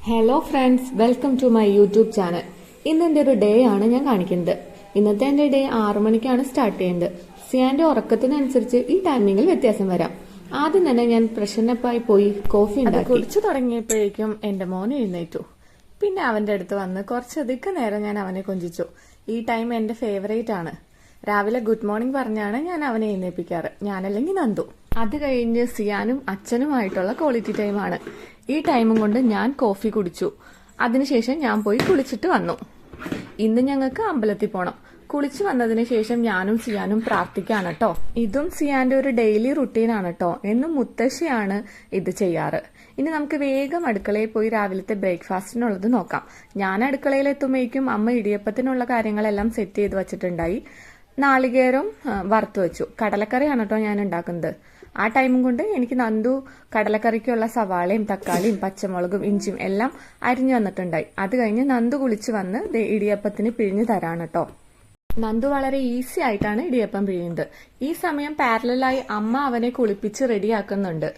Hello friends, welcome to my YouTube channel. ഇന്ന് എൻ്റെ ഒരു ഡേ ആണ് ഞാൻ കാണിക്കുന്നത്. ഇന്നത്തെ എൻ്റെ ഡേ 6 മണിക്കാണ് സ്റ്റാർട്ട് ചെയ്യുന്നത്. സിയാന്റെ ഉറക്കത്തിനനുസരിച്ച് ഈ ടൈമിങ്ങിൽ വ്യത്യാസം വരാം. ആദ്യം തന്നെ ഞാൻ പ്രശ്നപ്പായി പോയി കോഫി ഉണ്ടാക്കി കുടിച്ചു തുടങ്ങിയപ്പോഴേക്കും എൻ്റെ മോൻ എഴുന്നേറ്റു. പിന്നെ അവന്റെ അടുത്ത് വന്ന് കുറച്ചധികം നേരം ഞാൻ അവനെ കൊഞ്ചിച്ചു. ഈ ടൈം എൻ്റെ ഫേവറേറ്റ് ആണ്. രാവിലെ ഗുഡ് മോർണിംഗ് പറഞ്ഞാണ് ഞാൻ അവനെ എഴുന്നേൽപ്പിക്കാറ്, ഞാനല്ലെങ്കിൽ നന്ദു. അത് കഴിഞ്ഞ് സിയാനും അച്ഛനുമായിട്ടുള്ള ക്വാളിറ്റി ടൈമാണ്. ഈ ടൈമും കൊണ്ട് ഞാൻ കോഫി കുടിച്ചു. അതിനുശേഷം ഞാൻ പോയി കുളിച്ചിട്ട് വന്നു. ഇന്ന് ഞങ്ങൾക്ക് അമ്പലത്തിൽ പോണം. കുളിച്ചു വന്നതിന് ശേഷം ഞാനും സിയാനും പ്രാർത്ഥിക്കാണ് കേട്ടോ. ഇതും സിയാന്റെ ഒരു ഡെയിലി റുട്ടീനാണ് കേട്ടോ. എന്നും മുത്തശ്ശിയാണ് ഇത് ചെയ്യാറ്. ഇനി നമുക്ക് വേഗം അടുക്കളയിൽ പോയി രാവിലത്തെ ബ്രേക്ക്ഫാസ്റ്റിനുള്ളത് നോക്കാം. ഞാൻ അടുക്കളയിൽ എത്തുമ്പോഴേക്കും അമ്മ ഇടിയപ്പത്തിനുള്ള കാര്യങ്ങളെല്ലാം സെറ്റ് ചെയ്ത് വെച്ചിട്ടുണ്ടായി. നാളികേരം വറുത്തു വെച്ചു. കടലക്കറിയാണ് കേട്ടോ ഞാൻ ഉണ്ടാക്കുന്നത്. ആ ടൈമും കൊണ്ട് എനിക്ക് നന്ദു കടലക്കറിക്കുള്ള സവാളയും തക്കാളിയും പച്ചമുളകും ഇഞ്ചിയും എല്ലാം അരിഞ്ഞു വന്നിട്ടുണ്ടായി. അത് കഴിഞ്ഞ് നന്ദു കുളിച്ച് വന്ന് ഇടിയപ്പത്തിന് പിഴിഞ്ഞു തരാണ് കേട്ടോ. നന്ദു വളരെ ഈസി ആയിട്ടാണ് ഇടിയപ്പം പിഴിയുന്നത്. ഈ സമയം പാരലായി അമ്മ അവനെ കുളിപ്പിച്ച് റെഡിയാക്കുന്നുണ്ട്.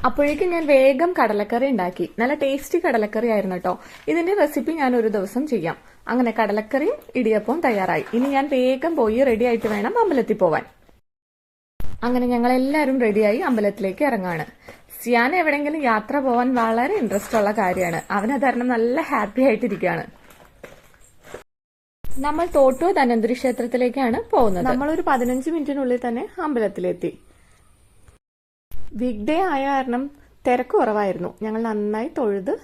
അപ്പോഴേക്കും ഞാൻ വേഗം കടലക്കറി ഉണ്ടാക്കി. നല്ല ടേസ്റ്റി കടലക്കറി ആയിരുന്നു കേട്ടോ. ഇതിന്റെ റെസിപ്പി ഞാൻ ഒരു ദിവസം ചെയ്യാം. അങ്ങനെ കടലക്കറിയും ഇടിയപ്പവും തയ്യാറായി. ഇനി ഞാൻ വേഗം പോയി റെഡി ആയിട്ട് വേണം അമ്പലത്തിൽ പോവാൻ. അങ്ങനെ ഞങ്ങൾ എല്ലാവരും റെഡിയായി അമ്പലത്തിലേക്ക് ഇറങ്ങാണ്. സിയാൻ എവിടെയെങ്കിലും യാത്ര പോവാൻ വളരെ ഇൻട്രസ്റ്റ് ഉള്ള കാര്യമാണ്. അവനത് കാരണം നല്ല ഹാപ്പി ആയിട്ടിരിക്കുകയാണ്. നമ്മൾ തോട്ടു ധന്വന്തരി ക്ഷേത്രത്തിലേക്കാണ് പോകുന്നത്. നമ്മളൊരു 15 മിനിറ്റിനുള്ളിൽ തന്നെ അമ്പലത്തിലെത്തി. വീക്ക് ഡേ ആയ കാരണം തിരക്ക് കുറവായിരുന്നു. ഞങ്ങൾ നന്നായി തൊഴുത്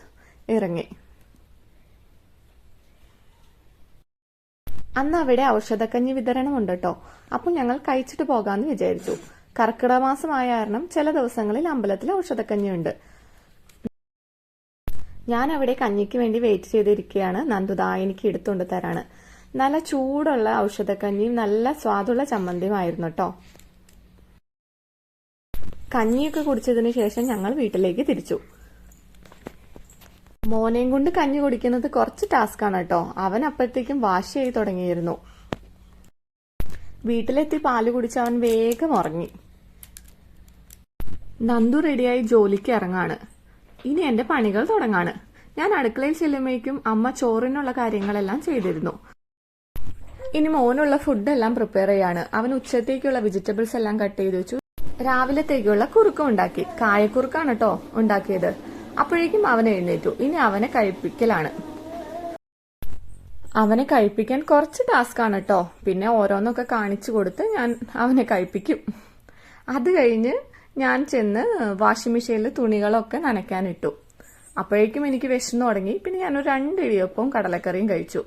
ഇറങ്ങി. അന്ന് അവിടെ ഔഷധക്കഞ്ഞി വിതരണം ഉണ്ട് കേട്ടോ. അപ്പൊ ഞങ്ങൾ കഴിച്ചിട്ട് പോകാന്ന് വിചാരിച്ചു. കർക്കിടക മാസമായ കാരണം ചില ദിവസങ്ങളിൽ അമ്പലത്തിൽ ഔഷധക്കഞ്ഞി ഉണ്ട്. ഞാൻ അവിടെ കഞ്ഞിക്ക് വേണ്ടി വെയിറ്റ് ചെയ്തിരിക്കുകയാണ്. നന്ദുദാ എനിക്ക് എടുത്തുകൊണ്ട് തരാണ്. നല്ല ചൂടുള്ള ഔഷധക്കഞ്ഞിയും നല്ല സ്വാദുള്ള ചമ്മന്തിയുമായിരുന്നു കേട്ടോ. കഞ്ഞിയൊക്കെ കുടിച്ചതിന് ശേഷം ഞങ്ങൾ വീട്ടിലേക്ക് തിരിച്ചു. മോനെയും കൊണ്ട് കഞ്ഞി കുടിക്കുന്നത് കുറച്ച് ടാസ്ക് ആണ് കേട്ടോ. അവൻ അപ്പോഴത്തേക്കും വാശിയായി തുടങ്ങിയിരുന്നു. വീട്ടിലെത്തി പാല് കുടിച്ച് അവൻ വേഗം ഉറങ്ങി. നന്ദു റെഡിയായി ജോലിക്ക് ഇറങ്ങാണ്. ഇനി എന്റെ പണികൾ തുടങ്ങാണ്. ഞാൻ അടുക്കളയിൽ ചെല്ലുമ്പോഴേക്കും അമ്മ ചോറിനുള്ള കാര്യങ്ങളെല്ലാം ചെയ്തിരുന്നു. ഇനി മോനുള്ള ഫുഡെല്ലാം പ്രിപ്പയർ ചെയ്യാണ്. അവൻ ഉച്ചത്തേക്കുള്ള വെജിറ്റബിൾസ് എല്ലാം കട്ട് ചെയ്ത് വെച്ചു. രാവിലത്തേക്കുള്ള കുറുക്കും ഉണ്ടാക്കി. കായക്കുറുക്കാണ് കേട്ടോ ഉണ്ടാക്കിയത്. അപ്പോഴേക്കും അവൻ എഴുന്നേറ്റു. ഇനി അവനെ കഴിപ്പിക്കലാണ്. അവനെ കഴിപ്പിക്കാൻ കുറച്ച് ടാസ്ക് ആണ് കേട്ടോ. പിന്നെ ഓരോന്നൊക്കെ കാണിച്ചു കൊടുത്ത് ഞാൻ അവനെ കഴിപ്പിക്കും. അത് കഴിഞ്ഞ് ഞാൻ ചെന്ന് വാഷിംഗ് മെഷീനിൽ തുണികളൊക്കെ നനയ്ക്കാനിട്ടു. അപ്പോഴേക്കും എനിക്ക് വിശന്നു തുടങ്ങി. പിന്നെ ഞാനൊരു 2 ഇടിയപ്പവും കടലക്കറിയും കഴിച്ചു.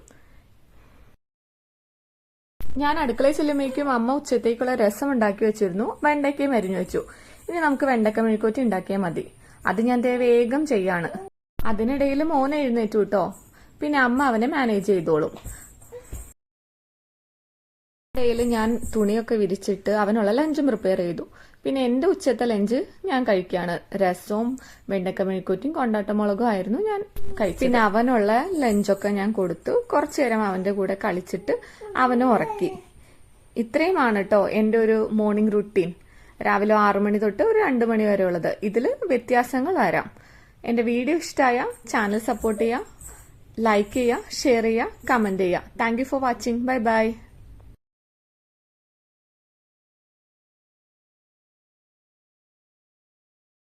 ഞാൻ അടുക്കളയിൽ ചെല്ലുമ്പോഴേക്കും അമ്മ ഉച്ചത്തേക്കുള്ള രസം ഉണ്ടാക്കി വെച്ചിരുന്നു. വെണ്ടയ്ക്കയും അരിഞ്ഞു വെച്ചു. ഇനി നമുക്ക് വെണ്ടക്ക മെഴുക്കുവരട്ടി ഉണ്ടാക്കിയാൽ മതി. അത് ഞാൻ വേഗം ചെയ്യാണ്. അതിനിടയിൽ മോൻ എഴുന്നേറ്റു കേട്ടോ. പിന്നെ അമ്മ അവനെ മാനേജ് ചെയ്തോളും. ഇടയിൽ ഞാൻ തുണിയൊക്കെ വിരിച്ചിട്ട് അവനുള്ള ലഞ്ചും പ്രിപ്പയർ ചെയ്തു. പിന്നെ എന്റെ ഉച്ചത്തെ ലഞ്ച് ഞാൻ കഴിക്കുകയാണ്. രസവും വെണ്ടക്ക മെഴുക്കുവരട്ടിയും കൊണ്ടാട്ടമുളകും ആയിരുന്നു ഞാൻ കഴിച്ചത്. പിന്നെ അവനുള്ള ലഞ്ചൊക്കെ ഞാൻ കൊടുത്തു. കുറച്ചു നേരം അവന്റെ കൂടെ കളിച്ചിട്ട് അവനെ ഉറക്കി. ഇത്രയുമാണ് കേട്ടോ എന്റെ ഒരു മോർണിംഗ് റുട്ടീൻ. രാവിലെ 6 മണി തൊട്ട് ഒരു 2 മണി വരെ ഉള്ളത്. ഇതിൽ വ്യത്യാസങ്ങൾ വരാം. എന്റെ വീഡിയോ ഇഷ്ടമായ ചാനൽ സപ്പോർട്ട് ചെയ്യുക, ലൈക്ക് ചെയ്യുക, ഷെയർ ചെയ്യുക, കമന്റ് ചെയ്യുക. Thank you for watching. Bye bye.